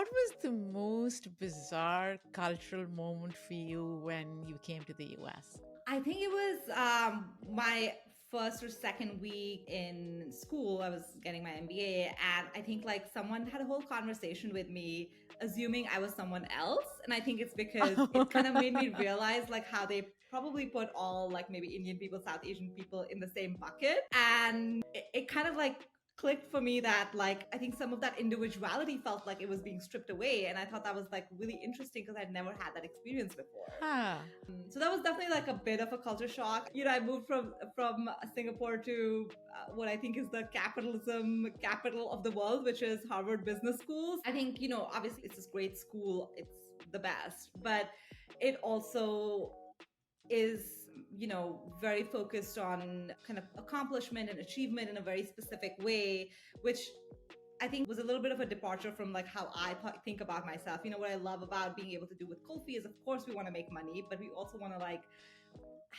what was the most bizarre cultural moment for you when you came to the US? I think it was my first or second week in school. I was getting my MBA, and I think like someone had a whole conversation with me, assuming I was someone else. And I think it's because it kind of made me realize like how they probably put all like maybe Indian people, South Asian people in the same bucket. And it kind of like clicked for me that like I think some of that individuality felt like it was being stripped away, and I thought that was like really interesting because I'd never had that experience before. Huh. So that was definitely like a bit of a culture shock. I moved from Singapore to what I think is the capitalism capital of the world, which is Harvard Business School. I think obviously it's this great school, it's the best, but it also is very focused on kind of accomplishment and achievement in a very specific way, which I think was a little bit of a departure from like how I think about myself. What I love about being able to do with Kofi is, of course, we want to make money, but we also want to like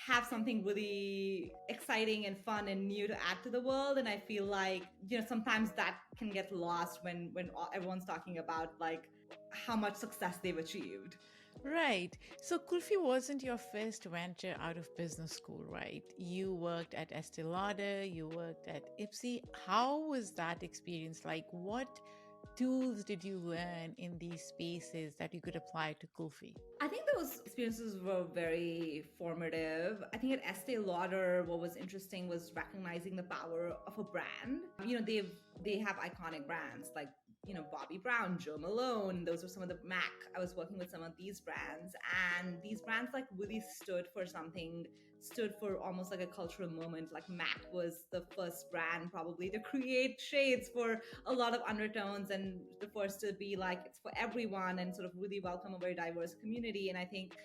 have something really exciting and fun and new to add to the world. And I feel like sometimes that can get lost when everyone's talking about like how much success they've achieved. Right. So Kulfi wasn't your first venture out of business school, right? You worked at Estee Lauder, you worked at Ipsy. How was that experience like? What tools did you learn in these spaces that you could apply to Kulfi? I think those experiences were very formative. I think at Estee Lauder, what was interesting was recognizing the power of a brand. They have iconic brands like Bobbi Brown, Joe Malone. Those were some of the MAC. I was working with some of these brands, and these brands like really stood for something, stood for almost like a cultural moment. Like MAC was the first brand probably to create shades for a lot of undertones, and the first to be like it's for everyone and sort of really welcome a very diverse community. And I think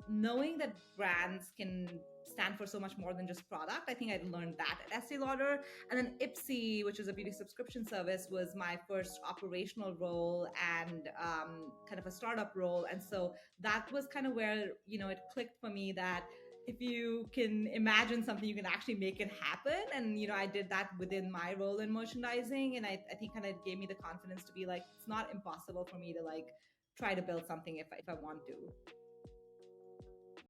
knowing that brands can stand for so much more than just product, I think I learned that at Estee Lauder. And then Ipsy, which is a beauty subscription service, was my first operational role and kind of a startup role. And so that was kind of where it clicked for me that if you can imagine something, you can actually make it happen. And I did that within my role in merchandising, and I think kind of gave me the confidence to be like, it's not impossible for me to like try to build something if I want to.